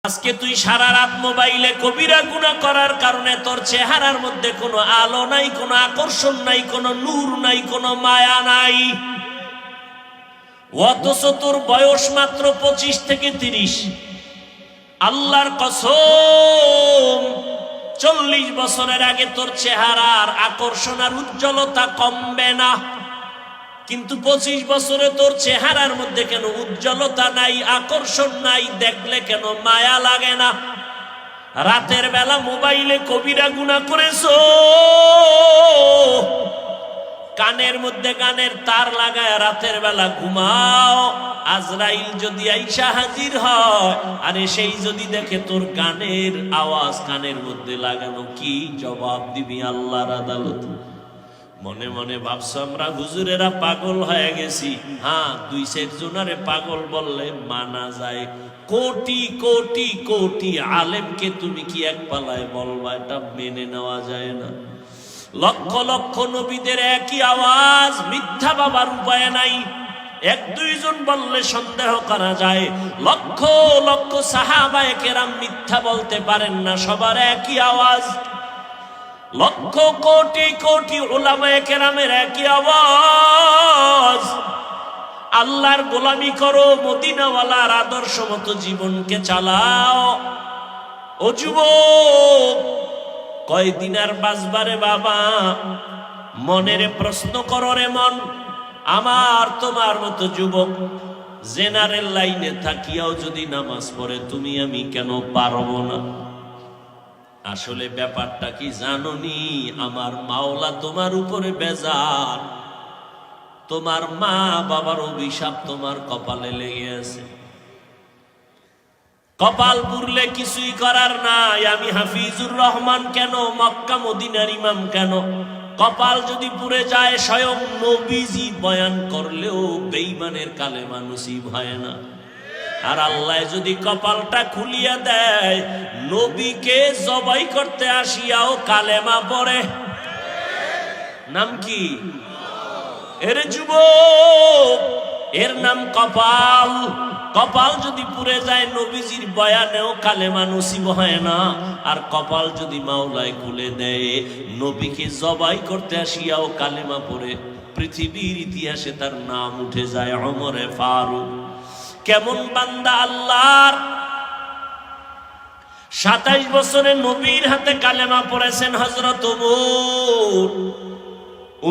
আজকে তুই সারা রাত মোবাইলে কবিরা গুনাহ করার কারণে তোর চেহারার মধ্যে কোনো আলো নাই, কোনো আকর্ষণ নাই, কোনো নূর নাই, কোনো মায়া নাই। অথচ তোর বয়স মাত্র 25 থেকে 30। আল্লাহর কসম 40 বছরের আগে তোর চেহারার আকর্ষণ আর উজ্জ্বলতা কমবে না, কিন্তু 25 বছরে তোর চেহারার মধ্যে কেন উজ্জ্বলতা নাই, আকর্ষণ নাই, দেখলে কেন মায়া লাগে না? রাতের বেলা মোবাইলে কবিরা গুনাহ করেছো, কানের মধ্যে গানের তার লাগায় রাতের বেলা ঘুমাও। আজরাইল যদি আইসা হাজির হয়, আরে সেই যদি দেখে তোর গানের আওয়াজ কানের মধ্যে লাগানো, কি জবাব দিবি আল্লাহর আদালতে? মনে মনে ভাবছো আমরা হুজুরেরা পাগল হয়ে গেছি। হ্যাঁ, 2 জনারে পাগল বললে মানা যায়, কোটি কোটি কোটি আলেমকে তুমি কি এক পালায় বলবা? এটা মেনে নেওয়া যায় না। লক্ষ লক্ষ নবীদের একই আওয়াজ, মিথ্যা বাবার উপায় নাই। 1-2 জন বললে সন্দেহ করা যায়, লক্ষ লক্ষ সাহাবায়ে কেরাম মিথ্যা বলতে পারেন না, সবার একই আওয়াজ। লক্ষ কোটি কোটি উলামায়ে কেরামের একই আওয়াজ, আল্লাহর গোলামি করো, মদিনাওয়ালার আদর্শ মতো জীবনকে চালাও। ও যুবক, কয়দিন আর বাঁচবারে বাবা? মনের প্রশ্ন করো রে মন। আমার তোমার মতো যুবক জেনারেল লাইনে থাকিয়াও যদি নামাজ পড়ে, তুমি আমি কেন পারবো না? আসলে ব্যাপারটা কি জানোনি? আমার মাওলা তোমার উপরে বেজার, তোমার মা বাবার অভিশাপ তোমার কপালে লেগে আছে। কপাল পুরলে কিছুই করার নাই। আমি হাফিজুর রহমান কেন, মক্কা মদিনার ইমাম কেন, কপাল যদি পুড়ে যায়, স্বয়ং নবীজি বয়ান করলেও বেঈমানের কালেমা নসিব হয় না। আর আল্লাহ যদি কপালটা খুলিয়া দেয়, নবীকে জবাই করতে আসিয়াও কালেমা পড়ে। নাম কি? এর যুবক, এর নাম কপাল। কপাল যদি পুড়ে যায়, নবীজির বয়ানেও কালেমা নসিব হয় না। আর কপাল যদি মাওলায় খুলে দেয়, নবীকে জবাই করতে আসিয়াও কালেমা পড়ে, পৃথিবীর ইতিহাসে তার নাম উঠে যায় ওমরে ফারুক। কেমন বান্দা আল্লাহর! 27 বছরে নবীর হাতে কালেমা পড়েছেন হযরত ওমর।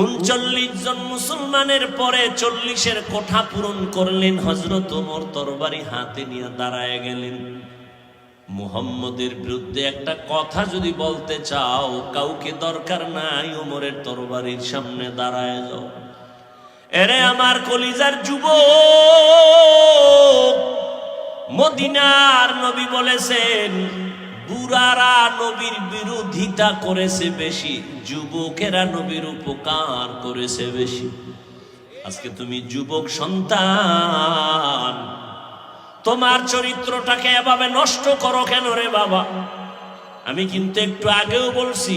39 জন মুসলমানের পরে 40-এর কোঠা পূরণ করলেন হযরত ওমর। তরবারি হাতে নিয়ে দাঁড়ায় গেলেন। মুহাম্মদের বিরুদ্ধে একটা কথা যদি বলতে চাও, কাউকে দরকার নাই, ওমরের তরবারির সামনে দাঁড়ায় যাও। এরে আমার কলিজার যুবক, মদিনার নবী বলেছেন, বুড়ারা নবীর বিরোধিতা করেছে বেশি, যুবকেরা নবীর উপকার করেছে বেশি। আজকে তুমি যুবক সন্তান, তোমার চরিত্রটাকে এভাবে নষ্ট করো কেন রে বাবা? আমি কিন্তু একটু আগেও বলছি,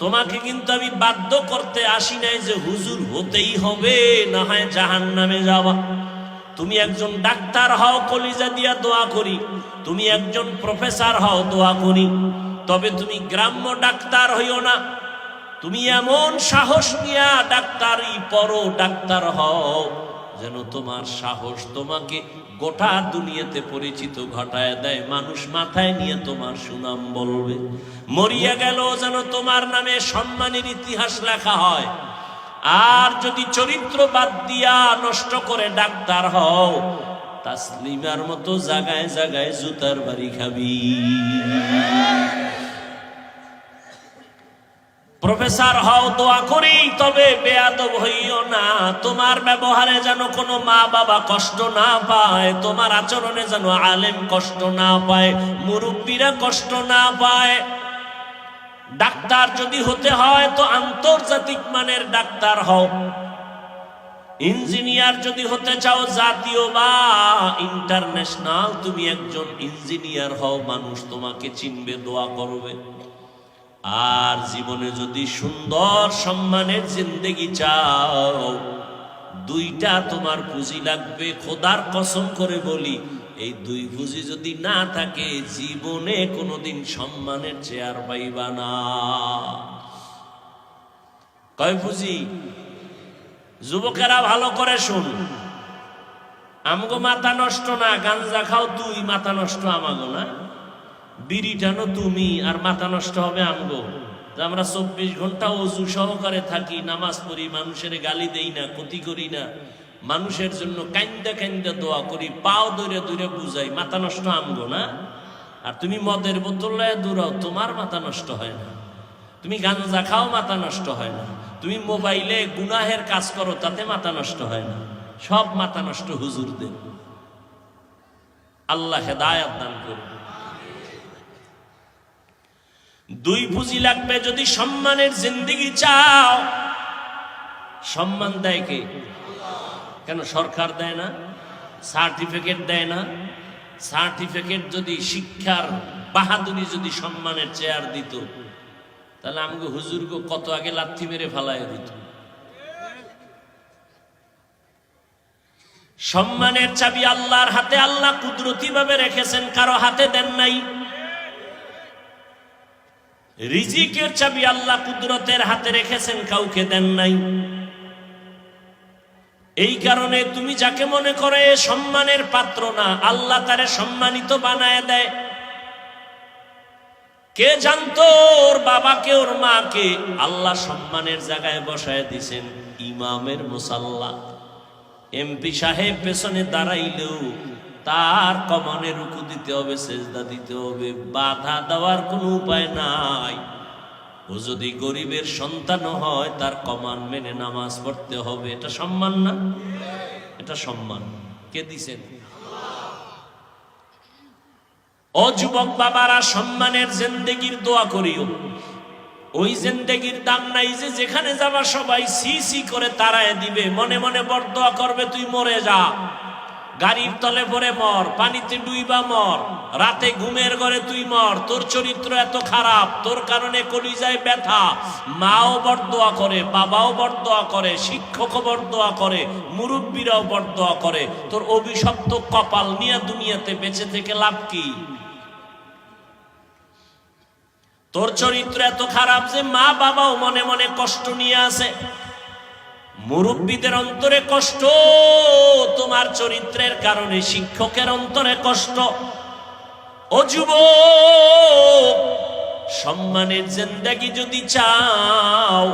তোমাকে কিন্তু আমি বাধ্য করতে আসি নাই যে হুজুর হতেই হবে, না হয় জাহান্নামে যাওয়া। তুমি একজন ডাক্তার হও, কলিজা দিয়া দোয়া করি। তুমি একজন প্রফেসর হও, দোয়া করি। তবে তুমি গ্রাম্য ডাক্তার হইও না। তুমি এমন সাহস নিয়া ডাক্তারি পড়ো, ডাক্তার হও, যেন তোমার সাহস তোমাকে গোটা দুনিয়াতে পরিচিত ঘটায় দেয়। মানুষ মাথায় নিয়ে তোমার সুনাম বলবে। মরিয়া গেল যেন তোমার নামে সম্মানের ইতিহাস লেখা হয়। আর যদি চরিত্র বাদ দিয়া নষ্ট করে ডাক্তার হও, তাসলিমার মতো জায়গায় জায়গায় জুতার বাড়ি খাবি। প্রফেসর হও, দোয়া করি, তবে বেয়াদব হইও না। তোমার ব্যবহারে যেন কোনো মা বাবা কষ্ট না পায়, তোমার আচরণে যেন আলেম কষ্ট না পায়, মুরব্বীরা কষ্ট না পায়। ডাক্তার যদি হতে হয় তো আন্তর্জাতিক মানের ডাক্তার হও। ইঞ্জিনিয়ার যদি হতে চাও, জাতীয় বা ইন্টারন্যাশনাল, তুমি একজন ইঞ্জিনিয়ার হও, মানুষ তোমাকে চিনবে, দোয়া করবে। আর জীবনে যদি সুন্দর সম্মানের জিন্দেগি চাও, 2টা তোমার পুঁজি লাগবে। খোদার কসম করে বলি, এই দুই পুঁজি যদি না থাকে জীবনে কোনোদিন সম্মানের চেয়ার পাইবা না। কয় পুঁজি? যুবকেরা ভালো করে শুন, আমগো মাথা নষ্ট না, গাঞ্জা খাও তুই, মাথা নষ্ট আমাগো না, বিড়ি টানো তুমি, আর মাথা নষ্ট হবে আমগো। আমরা 24 ঘন্টা অজু সহকারে থাকি, নামাজ পড়ি, মানুষের গালি দেই না, ক্ষতি করি না, মানুষের জন্য কান্দা কান্দা দোয়া করি, পাও দৌড়ে দৌড়ে বুঝাই, মাথা নষ্ট আমগো না। আর তুমি মদের বোতল দৌড়াও, তোমার মাথা নষ্ট হয় না। তুমি গাঞ্জা খাও, মাথা নষ্ট হয় না। তুমি মোবাইলে গুনাহের কাজ করো, তাতে মাথা নষ্ট হয় না। সব মাথা নষ্ট হুজুরদের। আল্লাহ হেদায়েত দান করুন। দুই পুঁজি লাগবে যদি সম্মানের জিন্দেগি চাও। সম্মান দেয় কে? কেন সরকার দেয় না? সার্টিফিকেট দেয় না? সার্টিফিকেট যদি শিক্ষার বাহাদুরি যদি সম্মানের চেয়ার দিত, তাহলে আমাকে হুজুরকে কত আগে লাথি মেরে ফালাইয়া দিত। সম্মানের চাবি আল্লাহর হাতে, আল্লাহ কুদরতি ভাবে রেখেছেন, কারো হাতে দেন নাই। রিজিকের চাবি আল্লাহ কুদরতের হাতে রেখেছেন, কাউকে দেন নাই। এই কারণে তুমি যাকে মনে করে সম্মানের পাত্র না, আল্লাহ তারে সম্মানিত বানায় দেয়। কে জানতো ওর বাবাকে ওর মাকে আল্লাহ সম্মানের জায়গায় বসায় দিছেন? ইমামের মুসাল্লা। এমপি সাহেব পেছনে দাঁড়াইলেও তার কমানে রুকু দিতে হবে, সেজদা দিতে হবে, বাধা দেওয়ার কোনো উপায় নাই। ও যদি গরিবের সন্তান হয়, তার কমান মেনে নামাজ পড়তে হবে। এটা সম্মান না? এটা সম্মান। কে দিছেন? ও যুবক বাবারা, সম্মানের জিন্দেগির দোয়া করিও। ওই জিন্দেগির দাম নাই যে যেখানে যাবা সবাই সি সি করে তাড়ায় দিবে, মনে মনে বরদোয়া করবে তুই মরে যা, গাড়ির তলে পড়ে মর, পানিতে ডুইবা মর, রাতে ঘুমের ঘরে তুই মর, তোর চরিত্র এত খারাপ, তোর কারণে কলিজায় ব্যথা। মাও বরদোয়া করে, বাবাও বরদোয়া করে, শিক্ষকও বরদোয়া করে, মুরব্বীরাও বরদোয়া করে। তোর অভিশপ্ত কপাল নিয়ে দুনিয়াতে বেঁচে থেকে লাভ কি? তোর চরিত্র এত খারাপ যে মা বাবাও মনে মনে কষ্ট নিয়ে আসে, মুরব্বীদের অন্তরে কষ্ট, তোমার চরিত্রের কারণে শিক্ষকের অন্তরে কষ্ট। ও যুবক, সম্মানের জিন্দেগি যদি চাও,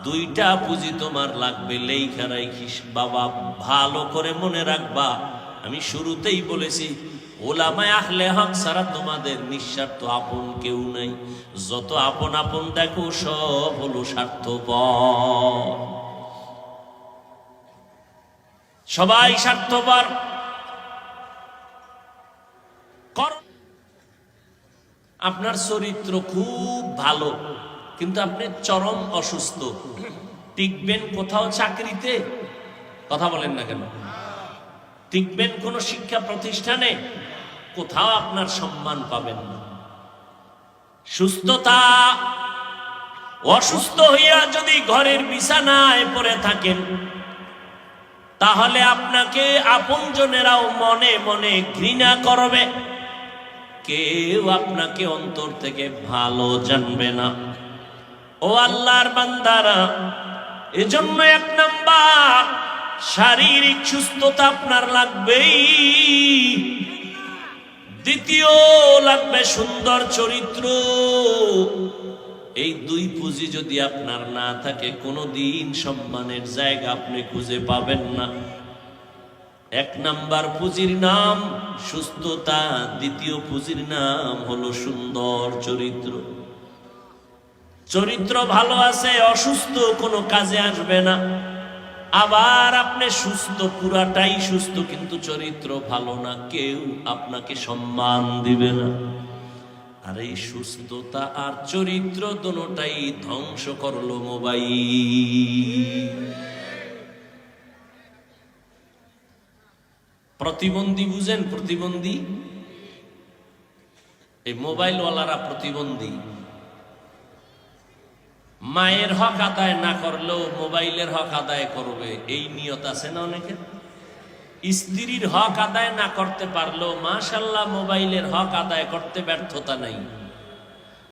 দুইটা পুঁজি তোমার লাগবে। লেখা রাখিস বাবা, ভালো করে মনে রাখবা। আমি শুরুতেই বলেছি, ওলামায়ে আহলে হক ছাড়া তোমাদের নিঃস্বার্থ আপন কেউ নাই। যত আপন আপন দেখো সব হলো স্বার্থপর, সবাই স্বার্থপর। আপনার চরিত্র খুব ভালো, কিন্তু আপনি চরম অসুস্থ, টিকবেন কোথাও চাকরিতে? কথা বলেন না কেন? টিকবেন কোন শিক্ষা প্রতিষ্ঠানে? কোথাও আপনার সম্মান পাবেন না। সুস্থতা, অসুস্থ হইয়া যদি ঘরের বিছানায় পড়ে থাকেন, তাহলে আপনাকে আপনজনেরাও মনে মনে ঘৃণা করবে, কেউ আপনাকে অন্তর থেকে ভালো জানবে না। ও আল্লাহর বান্দারা, এজন্য 1 নাম্বার শারীরিক সুস্থতা আপনার লাগবেই। দ্বিতীয় লাগবে সুন্দর চরিত্র। এই দুই পুঁজি যদি আপনার না থাকে, কোনোদিন সম্মানের জায়গা আপনি খুঁজে পাবেন না। 1 নাম্বার পুঁজির নাম সুস্থতা, দ্বিতীয় পুঁজির নাম হলো সুন্দর চরিত্র। চরিত্র ভালো আছে, অসুস্থ কোনো কাজে আসবে না। আবার আপনি সুস্থ, পুরাটাই সুস্থ, কিন্তু চরিত্র ভালো না, কেউ আপনাকে সম্মান দিবে না। আর এই সুস্থতা আর চরিত্র দুটোটাই ধ্বংস করলো মোবাইল। প্রতিবন্ধী বুঝেন? প্রতিবন্ধী, এই মোবাইলওয়ালারা প্রতিবন্ধী। মায়ের হক আদায় না করলেও মোবাইলের হক আদায় করবে, এই নিয়ত আছে না অনেকের? স্ত্রীর হক আদায় না করতে পারলেও মাশাআল্লাহ মোবাইলের হক আদায় করতে ব্যর্থতা নাই।